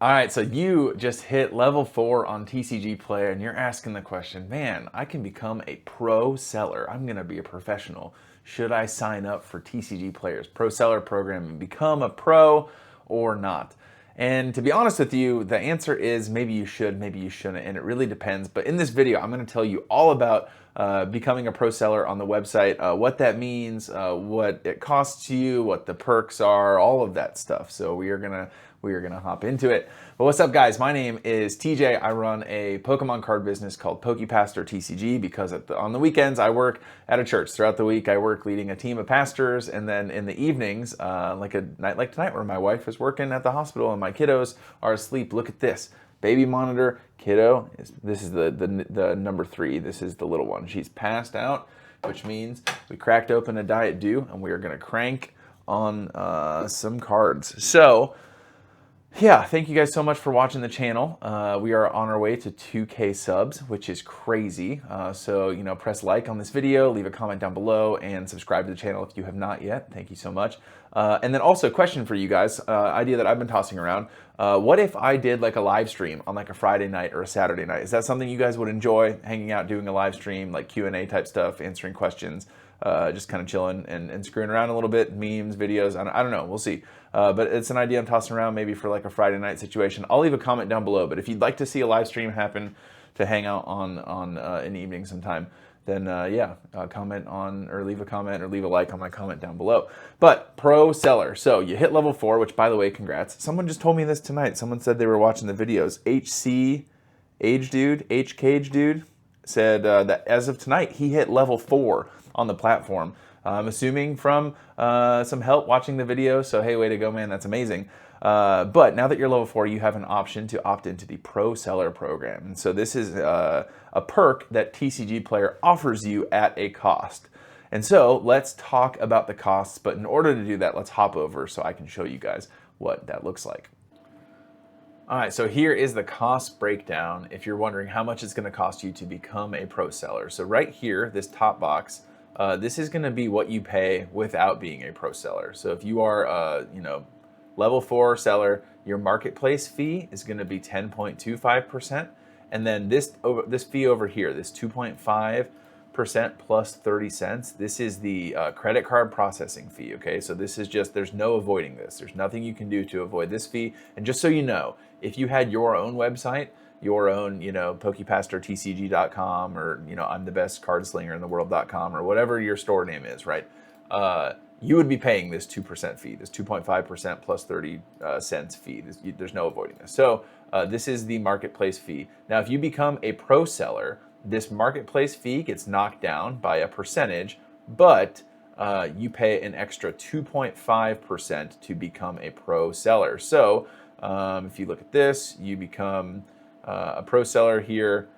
All right, so you just hit level 4 on TCG Player and you're asking the question, man, I can become a pro seller. I'm going to be a professional. Should I sign up for TCG Player's Pro Seller program and become a pro or not? And to be honest with you, the answer is maybe you should, maybe you shouldn't, and it really depends. But in this video, I'm going to tell you all about becoming a pro seller on the website, what that means, what it costs you, what the perks are, all of that stuff. So we are gonna hop into it. But what's up, guys? My name is TJ. I run a Pokemon card business called PokePast or TCG because on the weekends I work at a church. Throughout the week I work leading a team of pastors, and then in the evenings, like a night like tonight where my wife is working at the hospital and my kiddos are asleep. Look at this. Baby monitor, kiddo. This is the number 3. This is the little one. She's passed out, which means we cracked open a Diet Dew and we are gonna crank on some cards. So yeah, thank you guys so much for watching the channel. We are on our way to 2K subs, which is crazy. So, press like on this video, leave a comment down below, and subscribe to the channel if you have not yet. Thank you so much. And then also, question for you guys, idea that I've been tossing around. What if I did like a live stream on like a Friday night or a Saturday night? Is that something you guys would enjoy, hanging out, doing a live stream, like Q&A type stuff, answering questions? Just kind of chilling and screwing around a little bit, memes, videos, I don't know, we'll see. But it's an idea I'm tossing around maybe for like a Friday night situation. I'll leave a comment down below, but if you'd like to see a live stream happen to hang out on an evening sometime, then comment on, or leave a comment or leave a like on my comment down below. But pro seller, so you hit level 4, which by the way, congrats. Someone just told me this tonight. Someone said they were watching the videos. HCage dude said that as of tonight, he hit level 4 on the platform. I'm assuming from some help watching the video. So hey, way to go, man. That's amazing. But now that you're level 4, you have an option to opt into the Pro Seller program. And so this is a perk that TCG Player offers you at a cost. And so let's talk about the costs. But in order to do that, let's hop over so I can show you guys what that looks like. All right, so here is the cost breakdown if you're wondering how much it's going to cost you to become a pro seller. So right here, this top box, this is going to be what you pay without being a pro seller. So if you are, level 4 seller, your marketplace fee is going to be 10.25%, and then this fee over here, this 2.5% plus 30 cents, this is the credit card processing fee. Okay, so this is just, there's no avoiding this. There's nothing you can do to avoid this fee. And just so you know, if you had your own website, your own, PokePasterTCG.com, or, I'm the best card slinger in the world.com, or whatever your store name is, right? You would be paying this 2% fee, this 2.5% plus 30 cents fee. There's no avoiding this. So this is the marketplace fee. Now, if you become a pro seller, this marketplace fee gets knocked down by a percentage, but you pay an extra 2.5% to become a pro seller. So if you look at this, you become a pro seller here.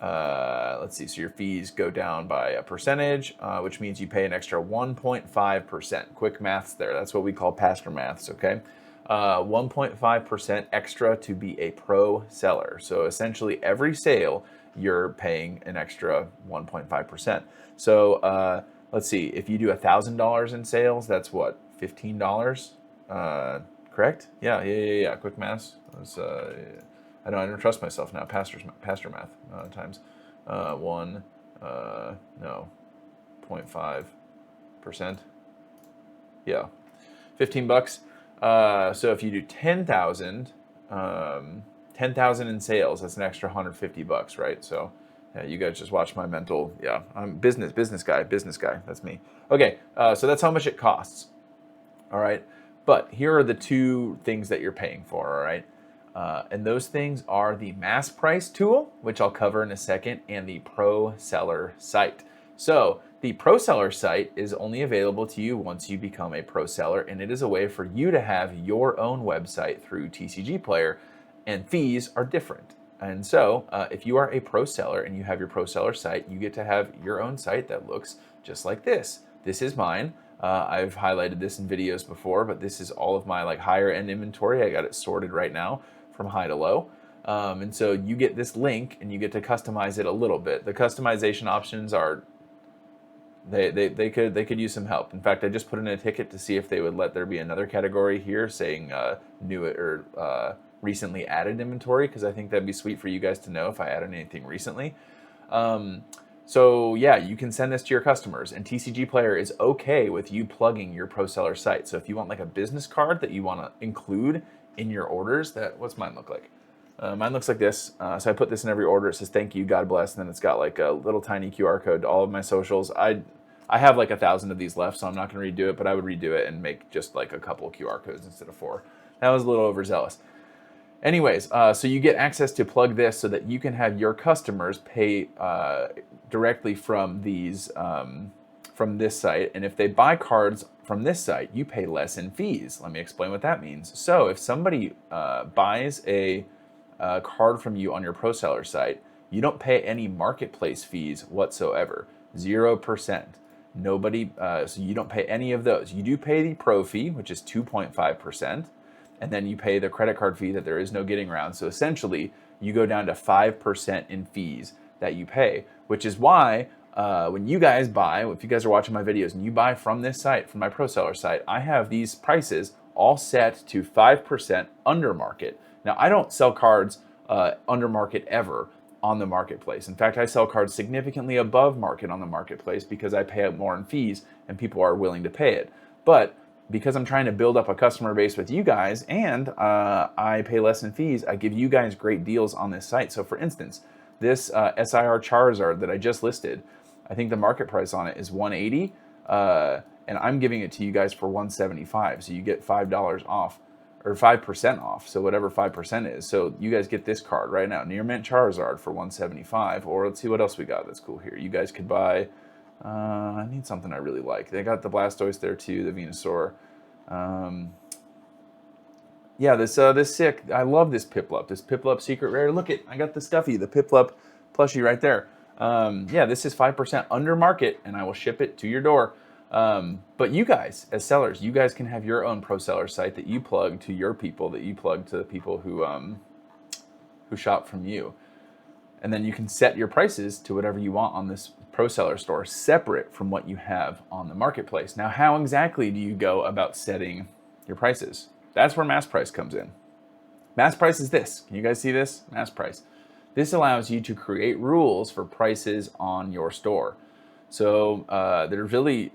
Let's see, so your fees go down by a percentage, which means you pay an extra 1.5%. Quick maths there. That's what we call pastor maths, okay? 1.5% extra to be a pro seller. So essentially every sale, you're paying an extra 1.5%. So let's see, if you do $1,000 in sales, that's what, $15? Correct? Yeah. Quick maths. I don't trust myself now. Pastor math times 0.5%. Yeah, $15. So if you do 10,000 in sales, that's an extra $150, right? So yeah, you guys just watch my mental. Yeah, I'm business guy. That's me. Okay, so that's how much it costs. All right, but here are the two things that you're paying for. All right. And those things are the MassPrice tool, which I'll cover in a second, and the Pro Seller site. So the Pro Seller site is only available to you once you become a Pro Seller, and it is a way for you to have your own website through TCG Player, and fees are different. And so if you are a Pro Seller and you have your Pro Seller site, you get to have your own site that looks just like this. This is mine. I've highlighted this in videos before, but this is all of my like higher end inventory. I got it sorted right now from high to low. And so you get this link and you get to customize it a little bit. The customization options are They could use some help. In fact, I just put in a ticket to see if they would let there be another category here saying new or recently added inventory, because I think that'd be sweet for you guys to know if I added anything recently. So yeah, you can send this to your customers, and TCGPlayer is okay with you plugging your pro seller site. So if you want like a business card that you want to include in your orders, what's mine look like? Mine looks like this. So I put this in every order. It says thank you, God bless, and then it's got like a little tiny QR code to all of my socials. I have like 1,000 of these left, so I'm not going to redo it, but I would redo it and make just like a couple of QR codes instead of 4. That was a little overzealous. Anyways, so you get access to plug this so that you can have your customers pay directly from these from this site, and if they buy cards from this site, you pay less in fees. Let me explain what that means. So if somebody buys a card from you on your pro seller site, you don't pay any marketplace fees whatsoever. 0%. Nobody. So you don't pay any of those. You do pay the pro fee, which is 2.5%. And then you pay the credit card fee that there is no getting around. So essentially, you go down to 5% in fees that you pay, which is why when you guys buy, if you guys are watching my videos and you buy from this site, from my pro seller site, I have these prices all set to 5% under market. Now, I don't sell cards under market ever on the marketplace. In fact, I sell cards significantly above market on the marketplace because I pay more in fees and people are willing to pay it. But because I'm trying to build up a customer base with you guys and I pay less in fees, I give you guys great deals on this site. So for instance, this SIR Charizard that I just listed, I think the market price on it is $180, and I'm giving it to you guys for $175. So you get $5 off, or 5% off. So whatever 5% is. So you guys get this card right now, Near Mint Charizard for $175. Or let's see what else we got that's cool here. You guys could buy. I need something I really like. They got the Blastoise there too, the Venusaur. Yeah, this sick. I love this Piplup. This Piplup Secret Rare. Look it, I got the stuffy, the Piplup plushie right there. Yeah, this is 5% under market, and I will ship it to your door. But you guys, as sellers, you guys can have your own pro seller site that you plug to your people, that you plug to the people who shop from you. And then you can set your prices to whatever you want on this pro seller store, separate from what you have on the marketplace. Now, how exactly do you go about setting your prices? That's where MassPrice comes in. MassPrice is this. Can you guys see this? MassPrice. This allows you to create rules for prices on your store. So they're really,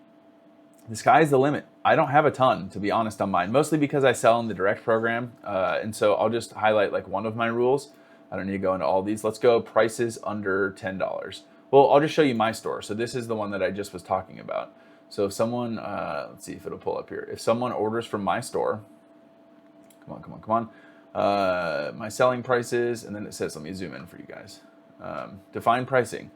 the sky's the limit. I don't have a ton, to be honest, on mine, mostly because I sell in the direct program. And so I'll just highlight like one of my rules. I don't need to go into all these. Let's go prices under $10. Well, I'll just show you my store. So this is the one that I just was talking about. So if someone, let's see if it'll pull up here. If someone orders from my store, come on. My selling prices, and then it says, let me zoom in for you guys. Define pricing.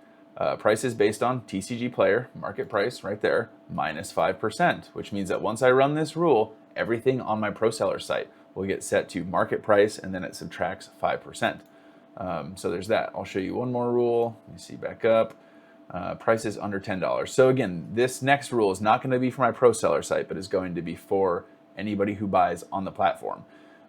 Prices based on TCGPlayer, market price right there, minus 5%, which means that once I run this rule, everything on my pro seller site will get set to market price, and then it subtracts 5%. So there's that. I'll show you one more rule. Let me see back up. Prices under $10. So again, this next rule is not going to be for my pro seller site, but is going to be for anybody who buys on the platform.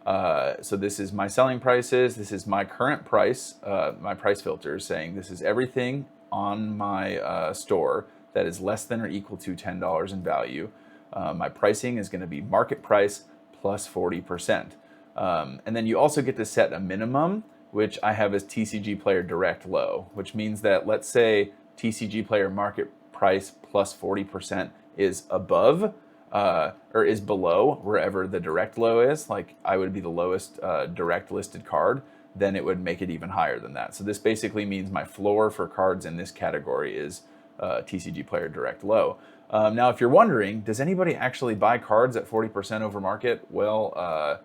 So this is my selling prices. This is my current price, my price filter is saying this is everything on my store that is less than or equal to $10 in value. My pricing is going to be market price plus 40%. And then you also get to set a minimum, which I have as TCGPlayer Direct Low, which means that let's say TCGPlayer market price plus 40% is above or is below wherever the direct low is, like I would be the lowest direct listed card, then it would make it even higher than that. So this basically means my floor for cards in this category is TCGPlayer Direct Low. Now, if you're wondering, does anybody actually buy cards at 40% over market? Well,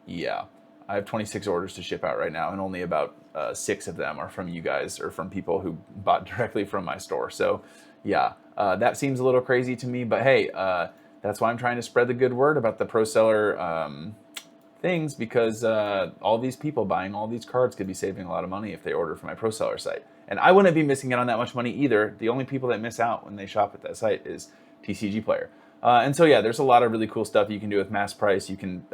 yeah. I have 26 orders to ship out right now, and only about 6 of them are from you guys or from people who bought directly from my store. So yeah, that seems a little crazy to me, but hey, that's why I'm trying to spread the good word about the pro seller things, because all these people buying all these cards could be saving a lot of money if they order from my pro seller site. And I wouldn't be missing out on that much money either. The only people that miss out when they shop at that site is TCGPlayer. And so yeah, there's a lot of really cool stuff you can do with MassPrice. You can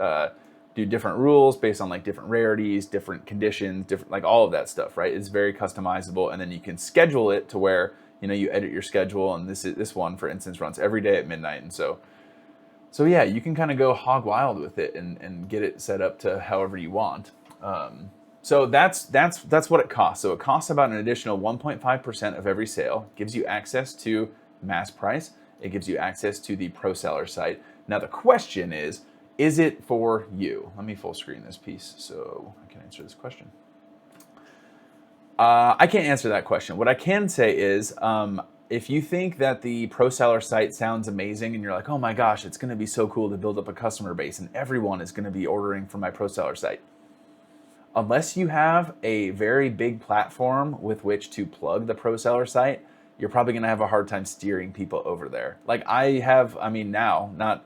do different rules based on like different rarities, different conditions, different, like all of that stuff, right? It's very customizable, and then you can schedule it to where you edit your schedule, and this one, for instance, runs every day at midnight. And so yeah, you can kind of go hog wild with it and get it set up to however you want. So that's what it costs. So it costs about an additional 1.5% of every sale. Gives you access to MassPrice. It gives you access to the Pro Seller site. Now the question is it for you? Let me full screen this piece so I can answer this question. I can't answer that question. What I can say is, if you think that the Pro Seller site sounds amazing and you're like, oh my gosh, it's going to be so cool to build up a customer base and everyone is going to be ordering from my Pro Seller site. Unless you have a very big platform with which to plug the Pro Seller site, you're probably going to have a hard time steering people over there. Like now, not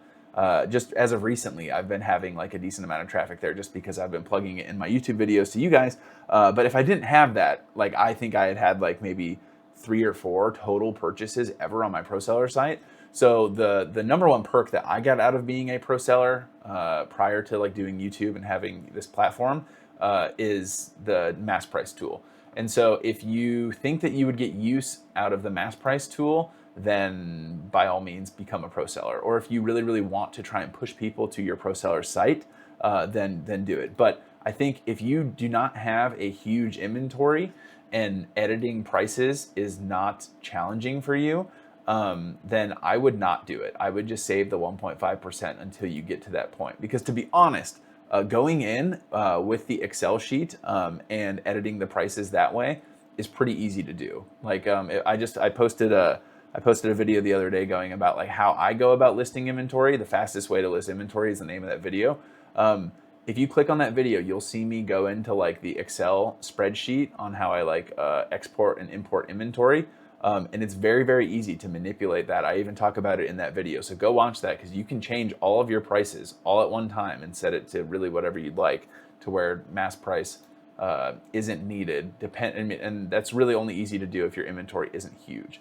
just as of recently, I've been having like a decent amount of traffic there just because I've been plugging it in my YouTube videos to you guys. But if I didn't have that, like I think I had like maybe 3 or 4 total purchases ever on my Pro Seller site. So the number one perk that I got out of being a Pro Seller prior to like doing YouTube and having this platform is the MassPrice tool. And so if you think that you would get use out of the MassPrice tool, then by all means become a Pro Seller. Or if you really, really want to try and push people to your Pro Seller site, then do it. But I think if you do not have a huge inventory and editing prices is not challenging for you, then I would not do it. I would just save the 1.5% until you get to that point. Because to be honest, going in with the Excel sheet and editing the prices that way is pretty easy to do. Like I posted a video the other day going about like how I go about listing inventory. The fastest way to list inventory is the name of that video. If you click on that video, you'll see me go into like the Excel spreadsheet on how I like export and import inventory. And it's very, very easy to manipulate that. I even talk about it in that video. So go watch that because you can change all of your prices all at one time and set it to really whatever you'd like to where MassPrice isn't needed. And that's really only easy to do if your inventory isn't huge.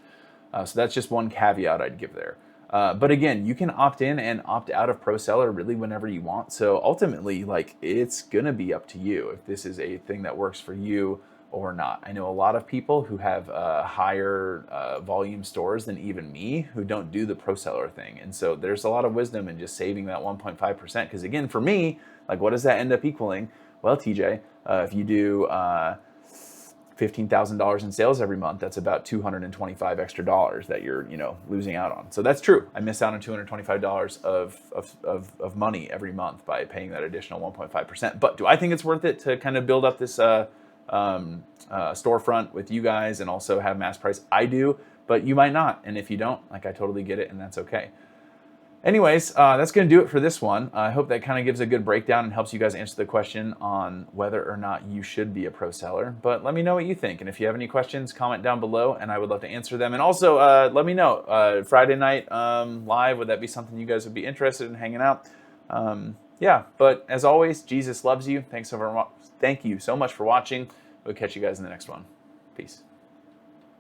So that's just one caveat I'd give there. But again, you can opt in and opt out of Pro Seller really whenever you want. So ultimately, like it's gonna be up to you if this is a thing that works for you or not. I know a lot of people who have higher volume stores than even me who don't do the Pro Seller thing. And so there's a lot of wisdom in just saving that 1.5%. Because again, for me, like what does that end up equaling? Well, TJ, if you do $15,000 in sales every month, that's about $225 extra that you're losing out on. So that's true. I miss out on $225 of money every month by paying that additional 1.5%. But do I think it's worth it to kind of build up this storefront with you guys and also have MassPrice? I do, but you might not. And if you don't, like I totally get it and that's okay. Anyways, that's going to do it for this one. I hope that kind of gives a good breakdown and helps you guys answer the question on whether or not you should be a Pro Seller. But let me know what you think. And if you have any questions, comment down below and I would love to answer them. And also let me know, Friday night live, would that be something you guys would be interested in hanging out? Yeah, but as always, Jesus loves you. Thank you so much for watching. We'll catch you guys in the next one. Peace.